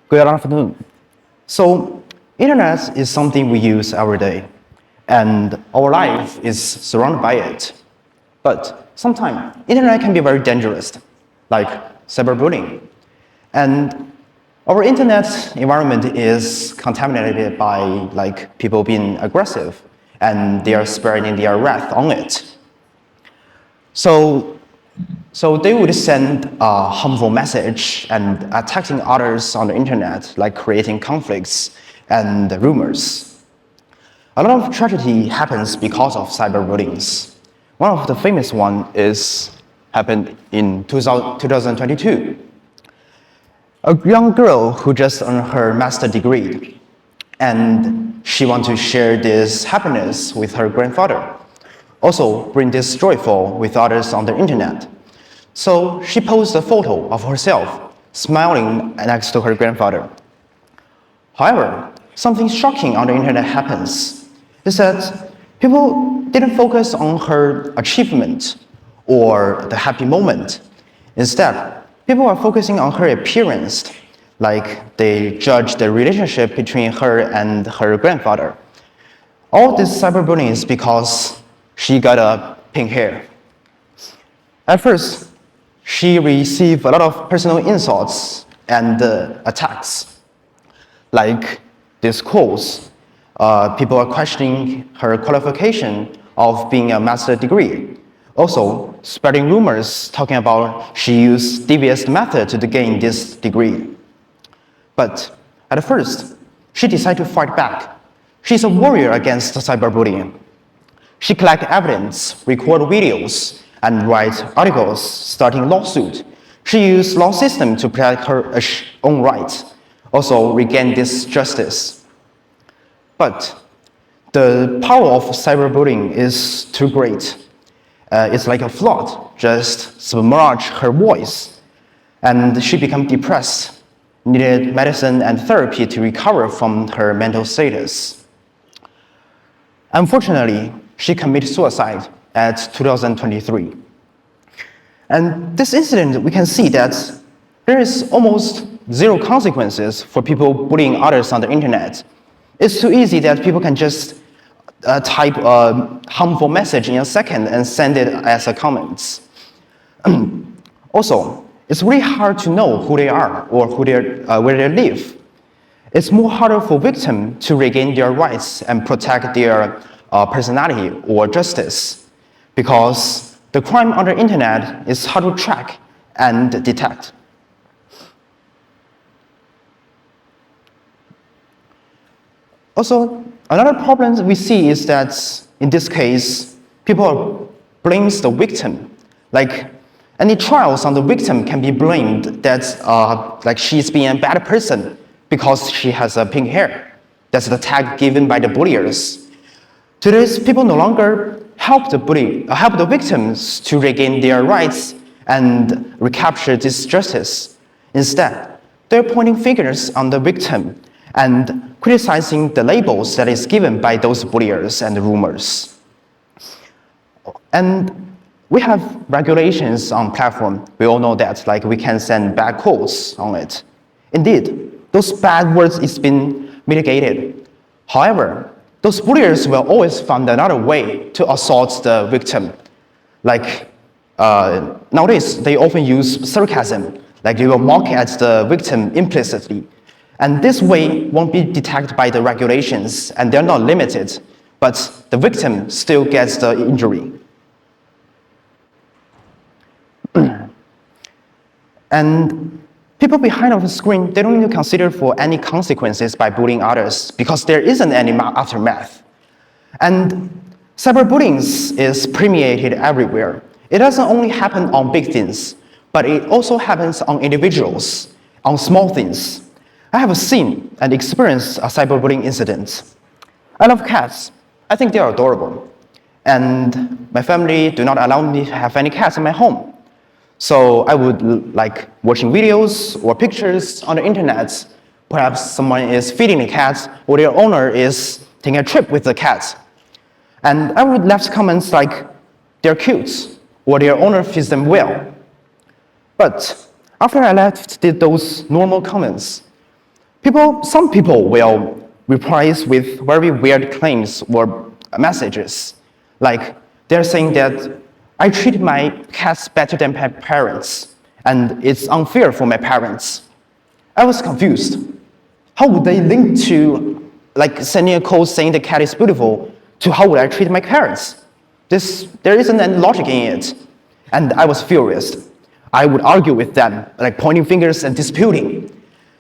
Good afternoon. So, internet is something we use every day, and our life is surrounded by it. But sometimes, internet can be very dangerous, like cyberbullying. And our internet environment is contaminated by people being aggressive, and they are spreading their wrath on it. So they would send a harmful message and attacking others on the internet, like creating conflicts and rumors. A lot of tragedy happens because of cyberbullying. One of the famous one happened in 2022. A young girl who just earned her master's degree, and she wants to share this happiness with her grandfather. Also bring this joyful with others on the internet. So she posted a photo of herself smiling next to her grandfather. However, something shocking on the internet happens is that people didn't focus on her achievement or the happy moment. Instead, people are focusing on her appearance, like they judge the relationship between her and her grandfather. All this cyberbullying is because she got a pink hair. At first, she received a lot of personal insults and attacks. Like these quotes, people are questioning her qualification of being a master's degree. Also, spreading rumors talking about she used devious method to gain this degree. But at first, she decided to fight back. She's a warrior against cyberbullying. She collects evidence, record videos, and write articles starting lawsuit. She used law system to protect her own rights, also regain this justice. But the power of cyberbullying is too great. It's like a flood, just submerge her voice, and she became depressed, needed medicine and therapy to recover from her mental status. Unfortunately, she committed suicide at 2023. And this incident, we can see that there is almost zero consequences for people bullying others on the internet. It's too easy that people can just type a harmful message in a second and send it as a comment. Also, it's really hard to know who they are or where they live. It's more harder for victims to regain their rights and protect their personality or justice, because the crime on the internet is hard to track and detect. Also, another problem we see is that in this case, people blame the victim. Like any trials on the victim can be blamed that she's being a bad person because she has a pink hair. That's the tag given by the bulliers. Today's people no longer help the victims to regain their rights and recapture this justice. Instead, they're pointing fingers on the victim and criticizing the labels that is given by those bulliers and rumors. And we have regulations on platform. We all know that, like we can send bad quotes on it. Indeed, those bad words is been mitigated. However, those bulliers will always find another way to assault the victim. Like nowadays, they often use sarcasm. Like they will mock at the victim implicitly. And this way won't be detected by the regulations, and they're not limited, but the victim still gets the injury. And people behind the screen, they don't even consider for any consequences by bullying others because there isn't any aftermath. And cyberbullying is permeated everywhere. It doesn't only happen on big things, but it also happens on individuals, on small things. I have seen and experienced a cyberbullying incident. I love cats. I think they are adorable. And my family do not allow me to have any cats in my home. So I would like watching videos or pictures on the internet. Perhaps someone is feeding the cat or their owner is taking a trip with the cat. And I would left comments like, they're cute, or their owner feeds them well. But after I left those normal comments, Some people will reply with very weird claims or messages. Like they're saying that I treat my cats better than my parents, and it's unfair for my parents. I was confused. How would they link to like sending a code saying the cat is beautiful to how would I treat my parents? There isn't any logic in it. And I was furious. I would argue with them, like pointing fingers and disputing.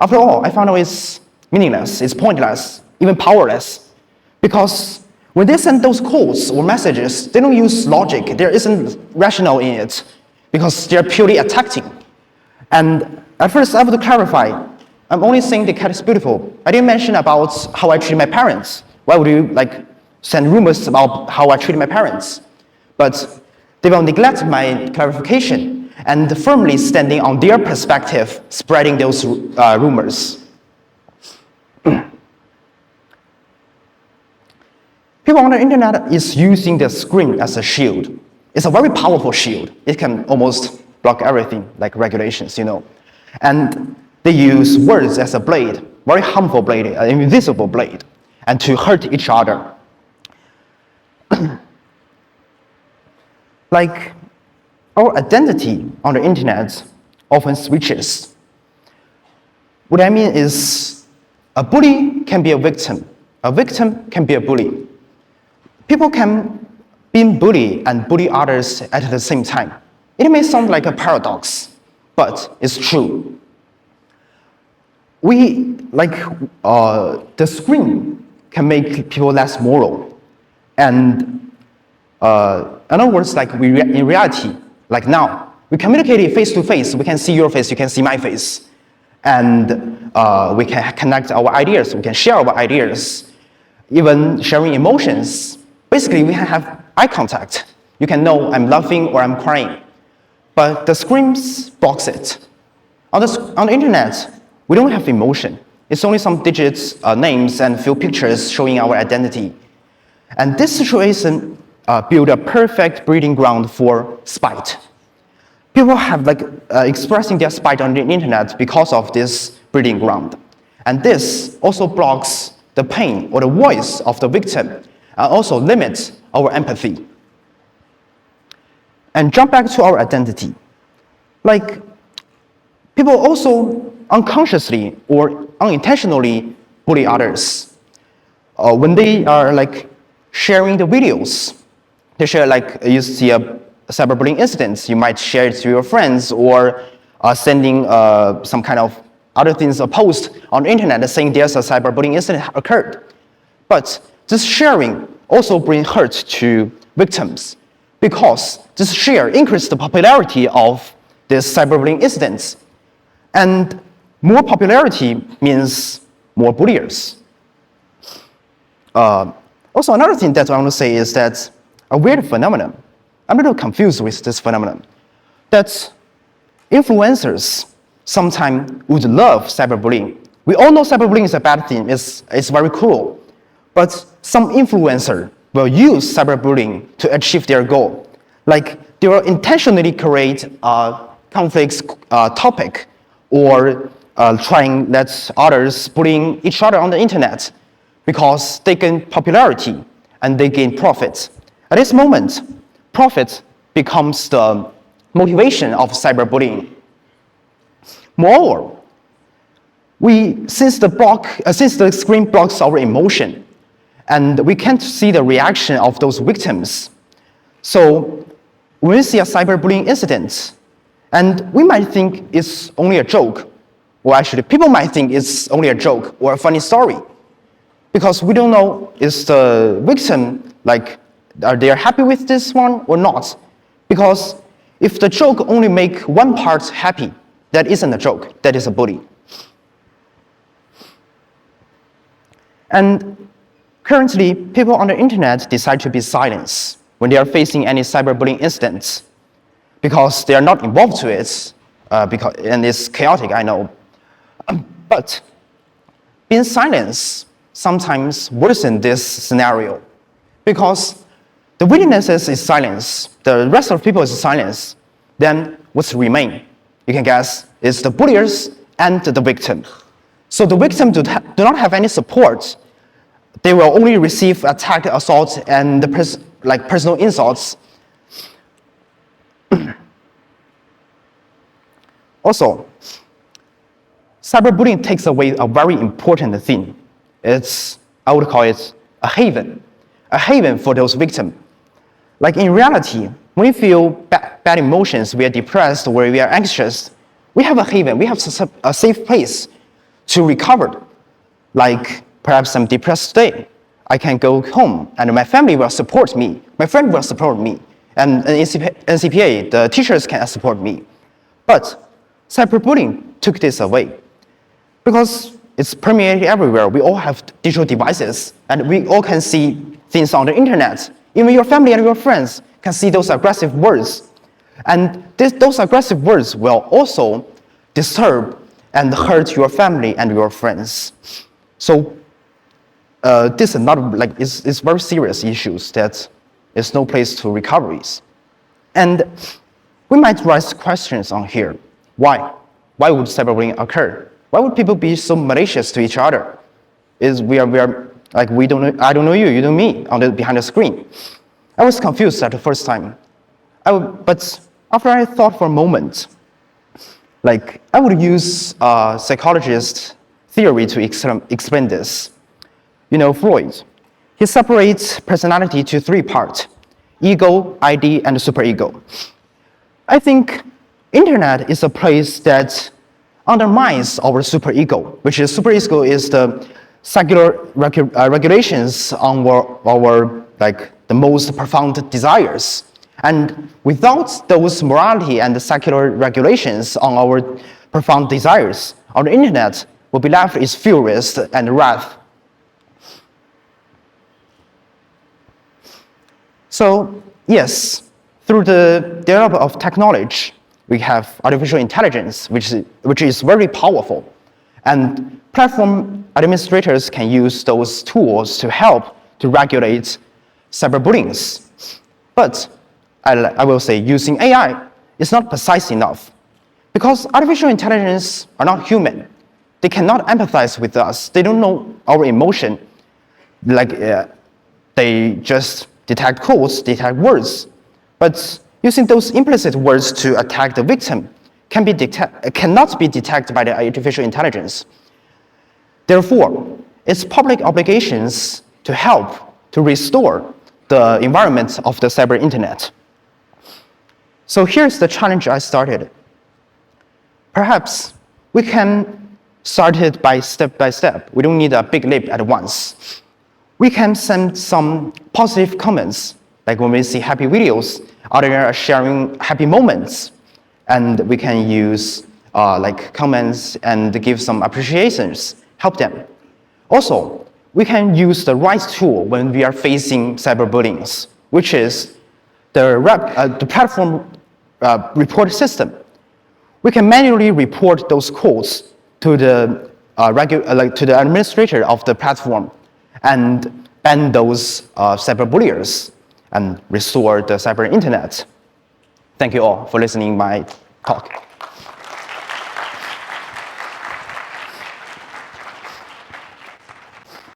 After all, I found out it's meaningless, it's pointless, even powerless. Because when they send those codes or messages, they don't use logic. There isn't rationale in it because they're purely attacking. And at first, I would clarify, I'm only saying the cat is beautiful. I didn't mention about how I treat my parents. Why would you send rumors about how I treat my parents? But they will neglect my clarification and firmly standing on their perspective, spreading those rumors. People on the internet is using the screen as a shield. It's a very powerful shield. It can almost block everything, like regulations, And they use words as a blade, very harmful blade, an invisible blade, and to hurt each other. Like our identity on the internet often switches. What I mean is a bully can be a victim can be a bully. People can be bullied and bully others at the same time. It may sound like a paradox, but it's true. The screen can make people less moral. And in other words, in reality, like now, we communicate face to face. We can see your face, you can see my face. And we can connect our ideas, we can share our ideas, even sharing emotions. Basically, we can have eye contact. You can know I'm laughing or I'm crying. But the screen blocks it. On the internet, we don't have emotion. It's only some digits, names, and few pictures showing our identity. And this situation built a perfect breeding ground for spite. People have expressing their spite on the internet because of this breeding ground. And this also blocks the pain or the voice of the victim, and also limits our empathy. And jump back to our identity. People also unconsciously or unintentionally bully others. When they are sharing the videos, they share you see a cyberbullying incident, you might share it to your friends or sending some kind of other things, a post on the internet saying there's a cyberbullying incident occurred. But this sharing also brings hurt to victims because this share increases the popularity of this cyberbullying incidents. And more popularity means more bulliers. Also, another thing that I want to say is that a weird phenomenon, I'm a little confused with this phenomenon, that influencers sometimes would love cyberbullying. We all know cyberbullying is a bad thing, it's very cruel. But some influencer will use cyberbullying to achieve their goal. They will intentionally create a conflict topic or trying let others bullying each other on the internet because they gain popularity and they gain profit. At this moment, profit becomes the motivation of cyberbullying. Moreover, since the screen blocks our emotion, and we can't see the reaction of those victims. So when we see a cyberbullying incident, and we might think it's only a joke, or actually people might think it's only a joke or a funny story, because we don't know is the victim, are they happy with this one or not? Because if the joke only make one part happy, that isn't a joke, that is a bully. And currently, people on the internet decide to be silent when they are facing any cyberbullying incidents because they are not involved to it, and it's chaotic, I know. But being silent sometimes worsens this scenario because the witnesses is silence, the rest of people is silence, then what's remain? You can guess is the bulliers and the victim. So the victim do not have any support. They will only receive attack, assault, and personal insults. Also, cyberbullying takes away a very important thing. I would call it a haven for those victims. Like in reality, when we feel bad emotions, we are depressed or we are anxious, we have a haven, we have a safe place to recover. Like perhaps I'm depressed today, I can go home and my family will support me, my friend will support me, and NCPA, the teachers can support me. But cyberbullying took this away because it's permeated everywhere. We all have digital devices and we all can see things on the internet. Even your family and your friends can see those aggressive words. And those aggressive words will also disturb and hurt your family and your friends. So this is not it's very serious issues that there's no place to recoveries. And we might raise questions on here. Why? Why would cyberbullying occur? Why would people be so malicious to each other? I don't know you, you know me, behind the screen. I was confused at the first time. But after I thought for a moment, I would use psychologist theory to explain this. You know, Freud, he separates personality to three parts: ego, ID, and superego. I think internet is a place that undermines our superego, which is superego is the secular regulations on our the most profound desires. And without those morality and the secular regulations on our profound desires, our internet will be left is furious and wrath. So yes, through the development of technology, we have artificial intelligence, which is very powerful. And platform administrators can use those tools to help to regulate cyberbullying. But I will say using AI is not precise enough because artificial intelligence are not human. They cannot empathize with us. They don't know our emotion. They just detect codes, detect words. But using those implicit words to attack the victim cannot be detected by the artificial intelligence. Therefore, it's public obligations to help to restore the environment of the cyber internet. So here's the challenge I started. Perhaps we can start it by step. We don't need a big leap at once. We can send some positive comments, like when we see happy videos, others are sharing happy moments, and we can use comments and give some appreciations, help them. Also, we can use the right tool when we are facing cyberbullying, which is the platform report system. We can manually report those codes to the administrator of the platform and ban those cyberbulliers and restore the cyber internet. Thank you all for listening to my talk.